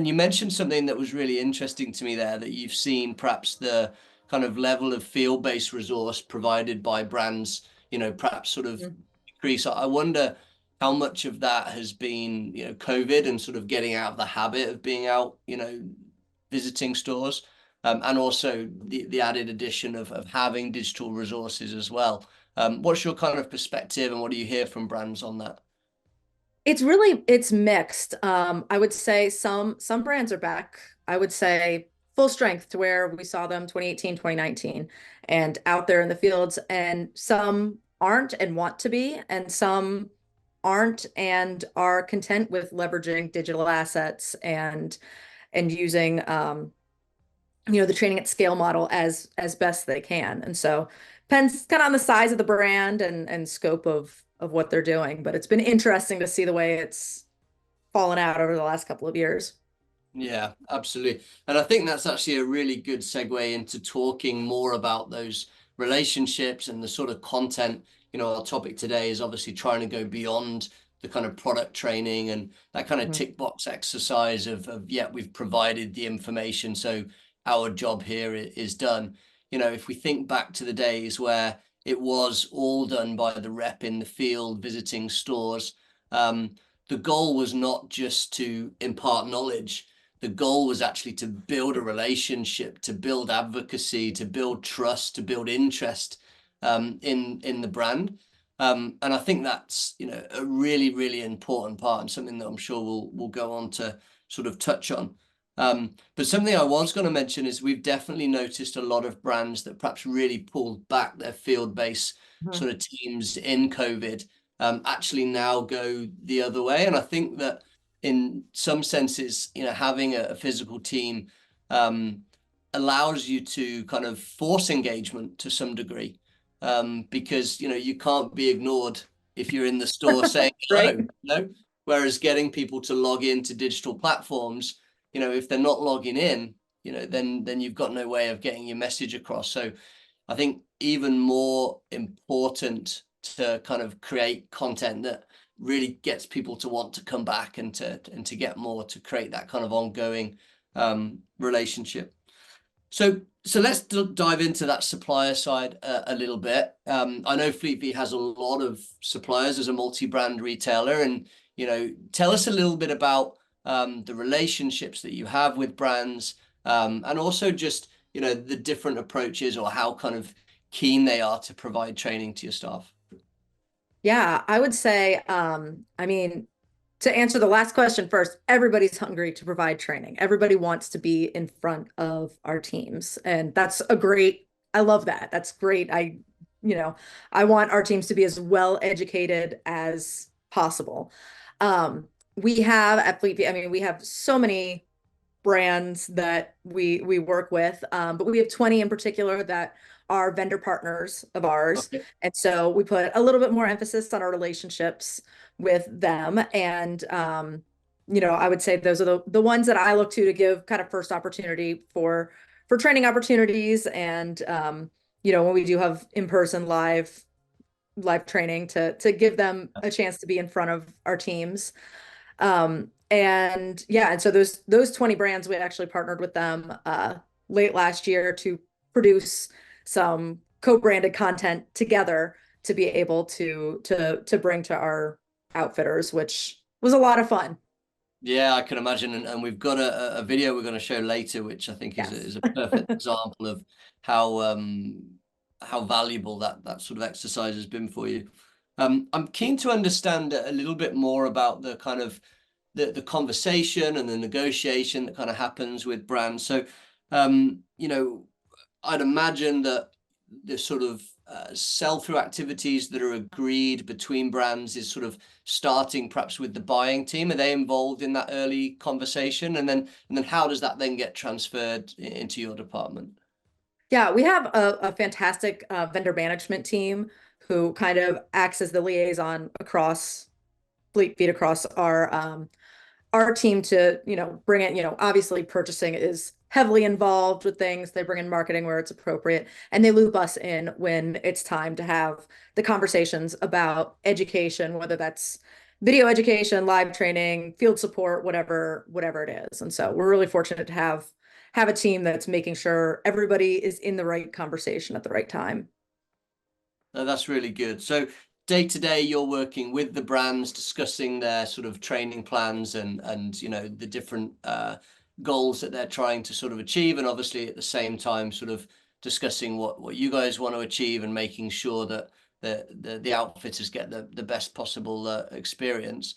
And you mentioned something that was really interesting to me there, that you've seen perhaps the kind of level of field-based resource provided by brands, perhaps sort of Mhm. decrease. I wonder how much of that has been, COVID and sort of getting out of the habit of being out, visiting stores, and also the added addition of having digital resources as well. What's your kind of perspective, and what do you hear from brands on that? It's mixed. I would say some brands are back. I would say full strength to where we saw them 2018, 2019, and out there in the fields, and some aren't and want to be, and some aren't and are content with leveraging digital assets and using the training at scale model as best they can. And so depends kind of on the size of the brand and scope of what they're doing. But it's been interesting to see the way it's fallen out over the last couple of years. Yeah, absolutely. And I think that's actually a really good segue into talking more about those relationships and the sort of content. Our topic today is obviously trying to go beyond the kind of product training and that kind of Mhm. tick box exercise of yeah, we've provided the information, so our job here is done. If we think back to the days where it was all done by the rep in the field visiting stores, the goal was not just to impart knowledge. The goal was actually to build a relationship, to build advocacy, to build trust, to build interest in the brand. And I think that's a really, really important part, and something that I'm sure we'll go on to sort of touch on. But something I was going to mention is we've definitely noticed a lot of brands that perhaps really pulled back their field-based Mhm. sort of teams in COVID, actually now go the other way. And I think that in some senses, having a physical team um, allows you to kind of force engagement to some degree, because you can't be ignored if you're in the store saying Right. hello. Whereas getting people to log into digital platforms, if they're not logging in, then you've got no way of getting your message across. So I think even more important to kind of create content that really gets people to want to come back and to get more, to create that kind of ongoing relationship. So let's dive into that supplier side a little bit. I know Fleet has a lot of suppliers as a multi-brand retailer, and tell us a little bit about the relationships that you have with brands, and also just the different approaches, or how kind of keen they are to provide training to your staff. Yeah, I would say, I mean, to answer the last question first, everybody's hungry to provide training. Everybody wants to be in front of our teams. And I love that. That's great. I want our teams to be as well educated as possible. We have at Fleet, I mean, we have so many brands that we work with, but we have 20 in particular that are vendor partners of ours. Okay. And so we put a little bit more emphasis on our relationships with them. And I would say those are the ones that I look to give kind of first opportunity for training opportunities. And when we do have in-person live training to give them a chance to be in front of our teams. And yeah, and so those 20 brands, we actually partnered with them late last year to produce some co-branded content together to be able to bring to our outfitters, which was a lot of fun. Yeah, I can imagine, and we've got a video we're going to show later, which I think is Yes. is a perfect example of how valuable that sort of exercise has been for you. I'm keen to understand a little bit more about the kind of the conversation and the negotiation that kind of happens with brands. So, I'd imagine that the sort of sell-through activities that are agreed between brands is sort of starting perhaps with the buying team. Are they involved in that early conversation? And then how does that then get transferred into your department? Yeah, we have a fantastic vendor management team who kind of acts as the liaison across Fleet Feet across our team to, bring it, obviously purchasing is heavily involved with things. They bring in marketing where it's appropriate, and they loop us in when it's time to have the conversations about education, whether that's video education, live training, field support, whatever it is. And so we're really fortunate to have a team that's making sure everybody is in the right conversation at the right time. No, that's really good. So day to day, you're working with the brands, discussing their sort of training plans and you know the different goals that they're trying to sort of achieve, and obviously at the same time, sort of discussing what you guys want to achieve and making sure that the outfitters get the best possible experience.